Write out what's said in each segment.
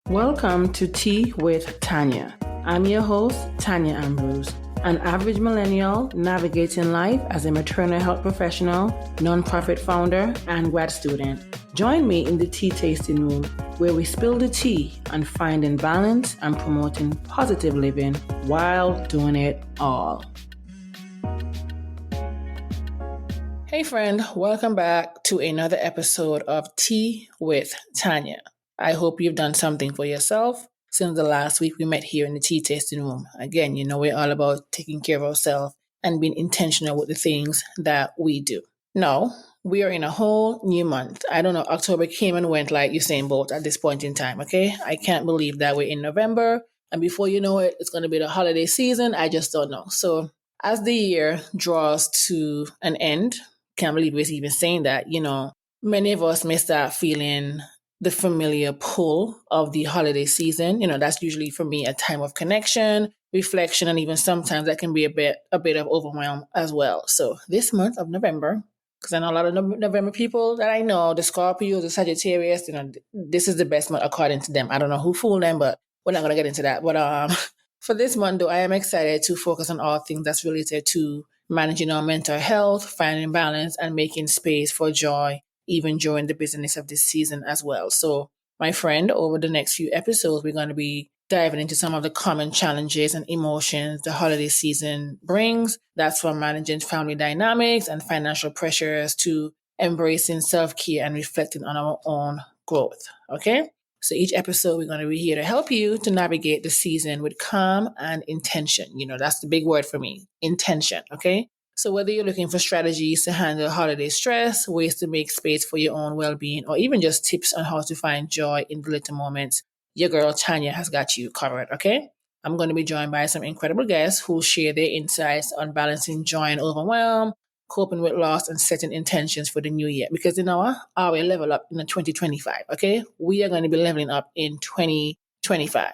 Welcome to Tea with Tanya. I'm your host, Tanya Ambrose, an average millennial navigating life as a maternal health professional, nonprofit founder, and grad student. Join me in the tea tasting room where we spill the tea on finding balance and promoting positive living while doing it all. Hey friend, welcome back to another episode of Tea with Tanya. I hope you've done something for yourself since the last week we met here in the tea tasting room. Again, we're all about taking care of ourselves and being intentional with the things that we do. Now, we are in a whole new month. I don't know, October came and went like Usain Bolt at this point in time, okay? I can't believe that we're in November, and before you know it, it's going to be the holiday season. I just don't know. So as the year draws to an end, can't believe we're even saying that, many of us may start feeling the familiar pull of the holiday season. That's usually for me a time of connection, reflection, and even sometimes that can be a bit of overwhelm as well. So this month of November, because I know a lot of November people that I know, the Scorpios, the Sagittarius, this is the best month according to them. I don't know who fooled them, but we're not going to get into that. But for this month, though, I am excited to focus on all things that's related to managing our mental health, finding balance, and making space for joy even during the busyness of this season as well. So, my friend, over the next few episodes, we're going to be diving into some of the common challenges and emotions the holiday season brings. That's from managing family dynamics and financial pressures to embracing self-care and reflecting on our own growth. Okay? So each episode, we're going to be here to help you to navigate the season with calm and intention. That's the big word for me, intention. Okay? So whether you're looking for strategies to handle holiday stress, ways to make space for your own well-being, or even just tips on how to find joy in the little moments, your girl Tanya has got you covered, okay? I'm going to be joined by some incredible guests who share their insights on balancing joy and overwhelm, coping with loss, and setting intentions for the new year. Because our level up in 2025, okay? We are going to be leveling up in 2025,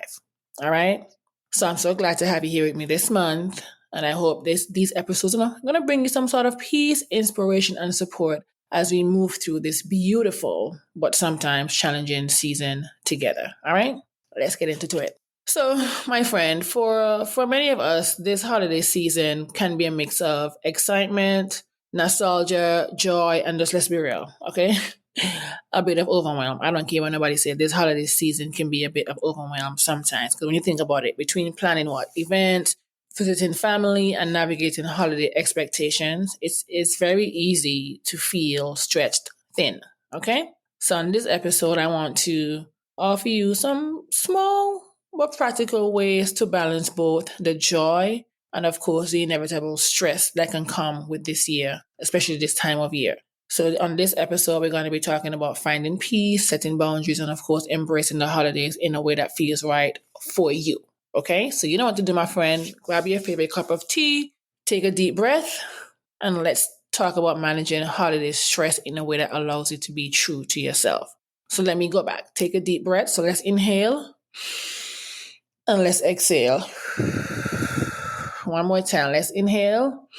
all right? So I'm so glad to have you here with me this month. And I hope these episodes are going to bring you some sort of peace, inspiration, and support as we move through this beautiful but sometimes challenging season together. All right, let's get into it. So, my friend, for many of us, this holiday season can be a mix of excitement, nostalgia, joy, and just let's be real, okay? A bit of overwhelm. I don't care what nobody says. This holiday season can be a bit of overwhelm sometimes. Because when you think about it, between planning events, visiting family, and navigating holiday expectations, it's very easy to feel stretched thin. Okay? So in this episode, I want to offer you some small but practical ways to balance both the joy and, of course, the inevitable stress that can come with this year, especially this time of year. So on this episode, we're going to be talking about finding peace, setting boundaries, and of course, embracing the holidays in a way that feels right for you. Okay, so you know what to do, my friend. Grab your favorite cup of tea, take a deep breath, and let's talk about managing holiday stress in a way that allows you to be true to yourself. So let me go back. Take a deep breath. So let's inhale and let's exhale. One more time. Let's inhale,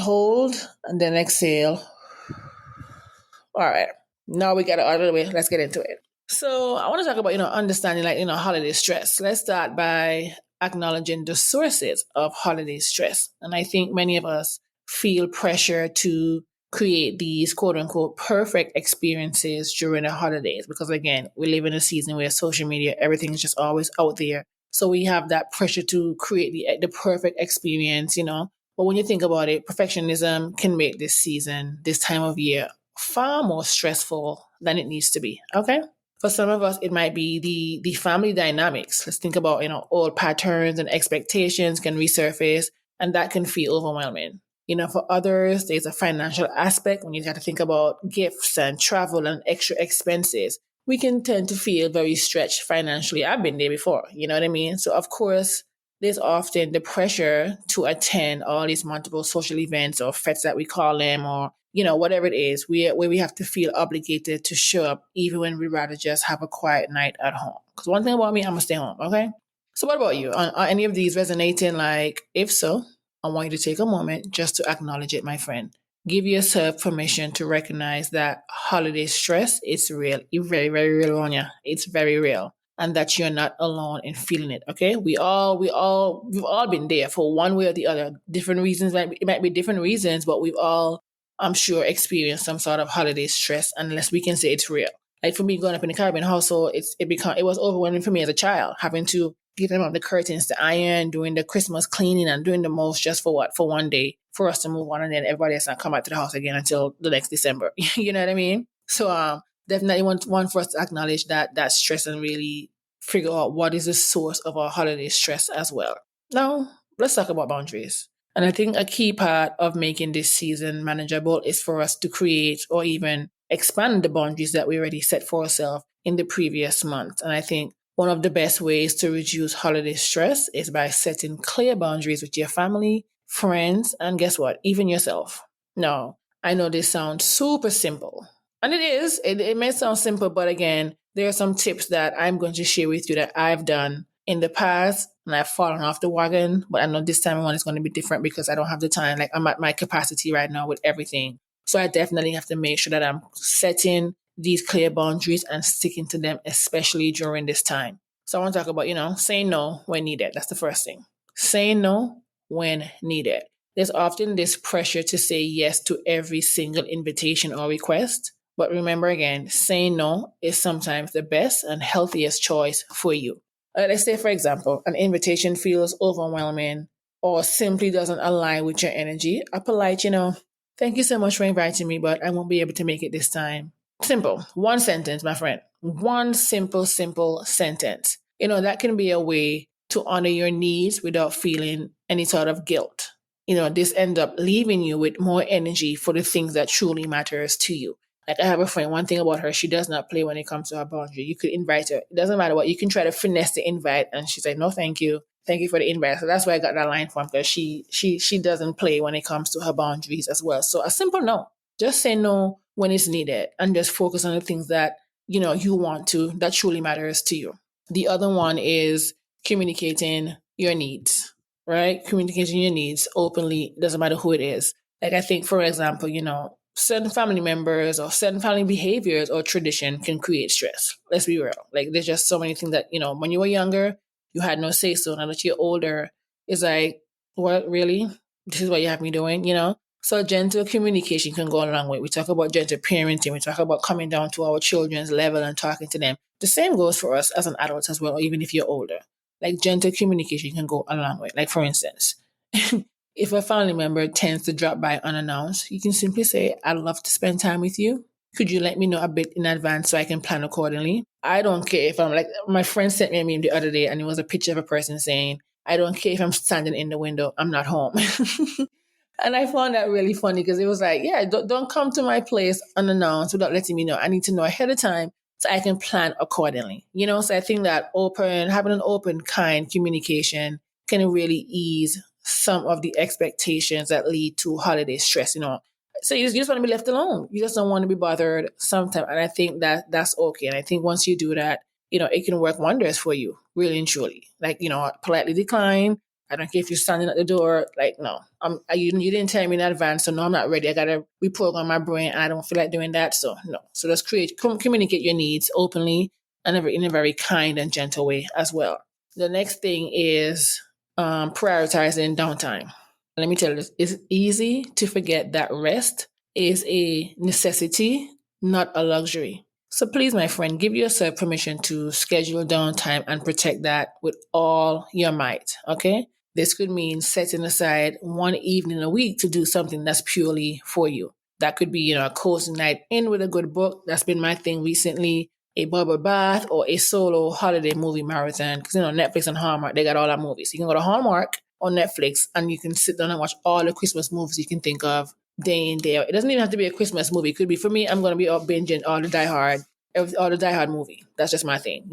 hold, and then exhale. All right. Now we got it out of the way. Let's get into it. So I want to talk about, understanding holiday stress. Let's start by acknowledging the sources of holiday stress. And I think many of us feel pressure to create these quote unquote perfect experiences during the holidays. Because again, we live in a season where social media, everything is just always out there. So we have that pressure to create the perfect experience, But when you think about it, perfectionism can make this season, this time of year, far more stressful than it needs to be. Okay? For some of us, it might be the family dynamics. Let's think about, old patterns and expectations can resurface, and that can feel overwhelming. For others, there's a financial aspect when you have to think about gifts and travel and extra expenses. We can tend to feel very stretched financially. I've been there before, you know what I mean? So of course, there's often the pressure to attend all these multiple social events or fetes that we call them, or whatever it is, where we have to feel obligated to show up even when we'd rather just have a quiet night at home. Because one thing about me, I'm going to stay home, okay? So what about you? Are any of these resonating? If so, I want you to take a moment just to acknowledge it, my friend. Give yourself permission to recognize that holiday stress is real. It's very, very real on you. It's very real. And that you're not alone in feeling it. Okay. We've all been there for one way or the other. Different reasons. It might be different reasons, but we've all, I'm sure, experienced some sort of holiday stress, unless we can say it's real. Like for me, growing up in the Caribbean household, it was overwhelming for me as a child, having to give them up the curtains to iron, doing the Christmas cleaning, and doing the most just for what? For one day, for us to move on, and then everybody else not come back to the house again until the next December. You know what I mean? So definitely want for us to acknowledge that stress and really figure out what is the source of our holiday stress as well. Now, let's talk about boundaries. And I think a key part of making this season manageable is for us to create or even expand the boundaries that we already set for ourselves in the previous month. And I think one of the best ways to reduce holiday stress is by setting clear boundaries with your family, friends, and guess what? Even yourself. Now, I know this sounds super simple. And it is. It may sound simple, but again, there are some tips that I'm going to share with you that I've done in the past and I've fallen off the wagon. But I know this time one is going to be different because I don't have the time. Like I'm at my capacity right now with everything. So I definitely have to make sure that I'm setting these clear boundaries and sticking to them, especially during this time. So I want to talk about, saying no when needed. That's the first thing. Saying no when needed. There's often this pressure to say yes to every single invitation or request. But remember again, saying no is sometimes the best and healthiest choice for you. Let's say, for example, an invitation feels overwhelming or simply doesn't align with your energy. A polite, thank you so much for inviting me, but I won't be able to make it this time. Simple. One sentence, my friend. One simple sentence. That can be a way to honor your needs without feeling any sort of guilt. This end up leaving you with more energy for the things that truly matters to you. Like I have a friend, one thing about her, she does not play when it comes to her boundary. You could invite her. It doesn't matter what. You can try to finesse the invite. And she's like, no, thank you. Thank you for the invite. So that's why I got that line from, because she doesn't play when it comes to her boundaries as well. So a simple no. Just say no when it's needed and just focus on the things that, you want to, that truly matters to you. The other one is communicating your needs, right? Communicating your needs openly, doesn't matter who it is. Like I think, for example, certain family members or certain family behaviors or tradition can create stress. Let's be real. Like there's just so many things that, when you were younger, you had no say so. Now that you're older, it's like, what really? This is what you have me doing. So gentle communication can go a long way. We talk about gentle parenting. We talk about coming down to our children's level and talking to them. The same goes for us as an adult as well, or even if you're older. Like gentle communication can go a long way. Like for instance, if a family member tends to drop by unannounced, you can simply say, I'd love to spend time with you. Could you let me know a bit in advance so I can plan accordingly? I don't care if I'm like, my friend sent me a meme the other day and it was a picture of a person saying, I don't care if I'm standing in the window, I'm not home. And I found that really funny because it was like, yeah, don't come to my place unannounced without letting me know. I need to know ahead of time so I can plan accordingly. So I think that having an open, kind communication can really ease some of the expectations that lead to holiday stress. So you just want to be left alone. You just don't want to be bothered sometimes. And I think that that's okay. And I think once you do that, it can work wonders for you, really and truly. Like, politely decline. I don't care if you're standing at the door. Like, no, you didn't tell me in advance. So no, I'm not ready. I got to reprogram my brain. I don't feel like doing that. So no. So let's communicate your needs openly and in a very kind and gentle way as well. The next thing is prioritizing downtime. Let me tell you this, it's easy to forget that rest is a necessity, not a luxury. So please, my friend, give yourself permission to schedule downtime and protect that with all your might, okay? This could mean setting aside one evening a week to do something that's purely for you. That could be, a cozy night in with a good book. That's been my thing recently. A bubble bath or a solo holiday movie marathon. Because, Netflix and Hallmark, they got all our movies. You can go to Hallmark on Netflix and you can sit down and watch all the Christmas movies you can think of day in, day out. It doesn't even have to be a Christmas movie. It could be, for me, I'm going to be up binging all the Die Hard movie. That's just my thing.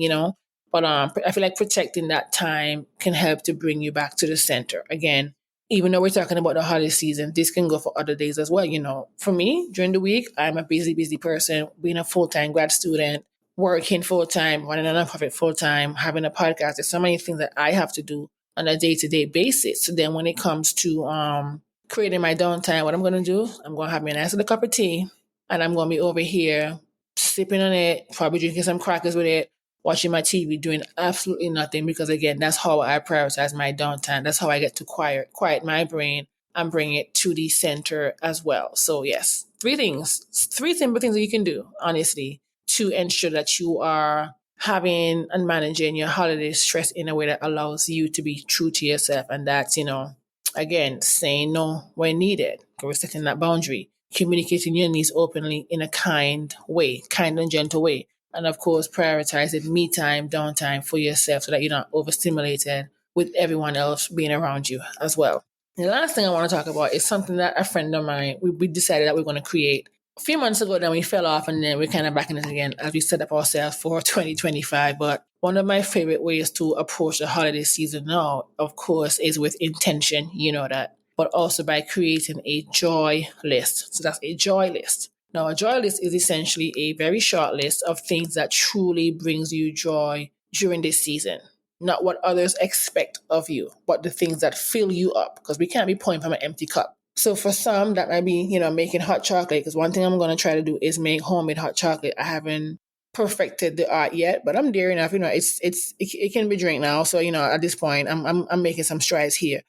But I feel like protecting that time can help to bring you back to the center. Again, even though we're talking about the holiday season, this can go for other days as well. For me, during the week, I'm a busy person, being a full-time grad student, working full-time, running a nonprofit full-time, having a podcast. There's so many things that I have to do on a day-to-day basis. So then when it comes to creating my downtime, what I'm going to do, I'm going to have me a nice little cup of tea, and I'm going to be over here sipping on it, probably drinking some crackers with it, watching my TV, doing absolutely nothing, because again, that's how I prioritize my downtime. That's how I get to quiet my brain and bring it to the center as well. So yes, three simple things that you can do, honestly, to ensure that you are having and managing your holiday stress in a way that allows you to be true to yourself. And that's, again, saying no when needed, respecting that boundary, communicating your needs openly in a kind and gentle way. And of course, prioritizing me time, downtime for yourself so that you're not overstimulated with everyone else being around you as well. The last thing I want to talk about is something that a friend of mine, we decided that we're going to create. A few months ago, then we fell off, and then we're kind of back in it again as we set up ourselves for 2025. But one of my favorite ways to approach the holiday season now, of course, is with intention, you know that, but also by creating a joy list. So that's a joy list. Now, a joy list is essentially a very short list of things that truly brings you joy during this season. Not what others expect of you, but the things that fill you up, because we can't be pouring from an empty cup. So for some, that might be, making hot chocolate, because one thing I'm going to try to do is make homemade hot chocolate. I haven't perfected the art yet, but I'm there enough. It can be drink now. So, at this point, I'm making some strides here.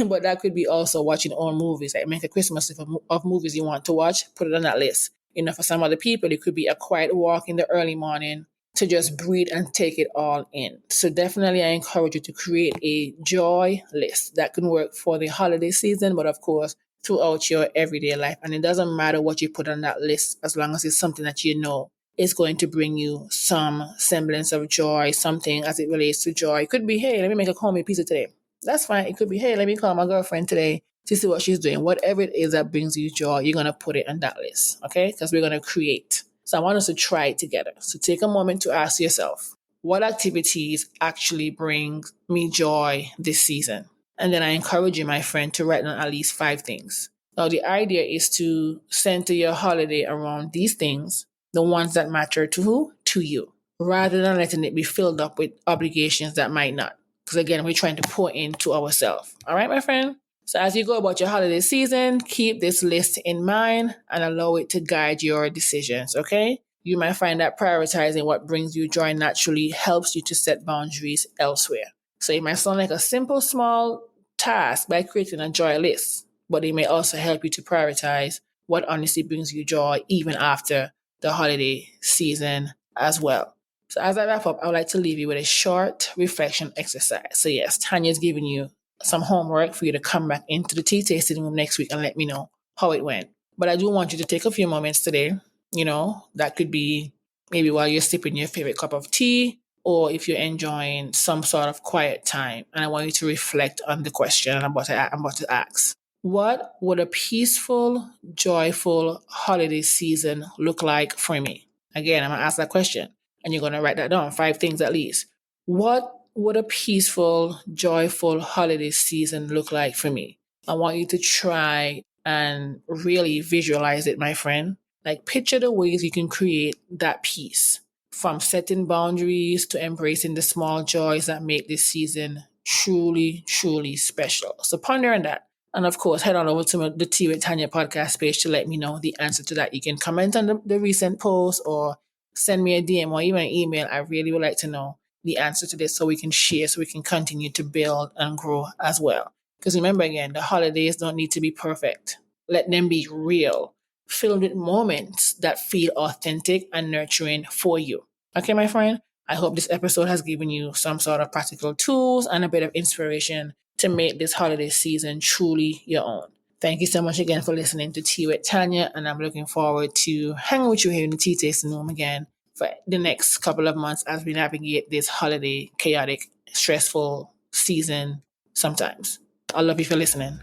But that could be also watching old movies. Like make a Christmas list of movies you want to watch, put it on that list. For some other people, it could be a quiet walk in the early morning to just breathe and take it all in. So definitely I encourage you to create a joy list that can work for the holiday season, but of course, throughout your everyday life. And it doesn't matter what you put on that list, as long as it's something that you know is going to bring you some semblance of joy, something as it relates to joy. It could be, hey, let me make a homemade pizza today. That's fine. It could be, hey, let me call my girlfriend today to see what she's doing. Whatever it is that brings you joy, you're going to put it on that list, okay? Because we're going to create. So I want us to try it together. So take a moment to ask yourself, what activities actually bring me joy this season? And then I encourage you, my friend, to write down at least 5 things. Now, the idea is to center your holiday around these things, the ones that matter to who? To you, rather than letting it be filled up with obligations that might not. Because again, we're trying to pour into ourselves. All right, my friend? So as you go about your holiday season, keep this list in mind and allow it to guide your decisions, okay? You might find that prioritizing what brings you joy naturally helps you to set boundaries elsewhere. So it might sound like a simple, small task by creating a joy list, but it may also help you to prioritize what honestly brings you joy even after the holiday season as well. So as I wrap up, I would like to leave you with a short reflection exercise. So yes, Tanya's giving you some homework for you to come back into the tea tasting room next week and let me know how it went. But I do want you to take a few moments today. That could be maybe while you're sipping your favorite cup of tea, or if you're enjoying some sort of quiet time. And I want you to reflect on the question I'm about to ask. What would a peaceful, joyful holiday season look like for me? Again, I'm going to ask that question, and you're going to write that down, 5 things at least. What would a peaceful, joyful holiday season look like for me? I want you to try and really visualize it, my friend. Like picture the ways you can create that peace, from setting boundaries to embracing the small joys that make this season truly, truly special. So ponder on that. And of course, head on over to the Tea with Tanya podcast page to let me know the answer to that. You can comment on the recent post or send me a DM or even an email. I really would like to know the answer to this so we can share, so we can continue to build and grow as well. Because remember, again, the holidays don't need to be perfect. Let them be real, filled with moments that feel authentic and nurturing for you. Okay, my friend? I hope this episode has given you some sort of practical tools and a bit of inspiration to make this holiday season truly your own. Thank you so much again for listening to Tea with Tanya, and I'm looking forward to hanging with you here in the tea tasting room again for the next couple of months as we navigate this holiday, chaotic, stressful season sometimes. I love you for listening.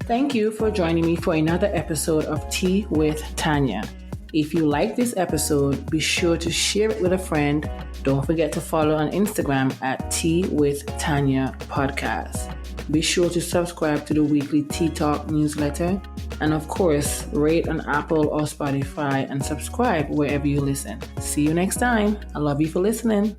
Thank you for joining me for another episode of Tea with Tanya. If you like this episode, be sure to share it with a friend. Don't forget to follow on Instagram at Tea with Tanya Podcast. Be sure to subscribe to the weekly Tea Talk newsletter. And of course, rate on Apple or Spotify and subscribe wherever you listen. See you next time. I love you for listening.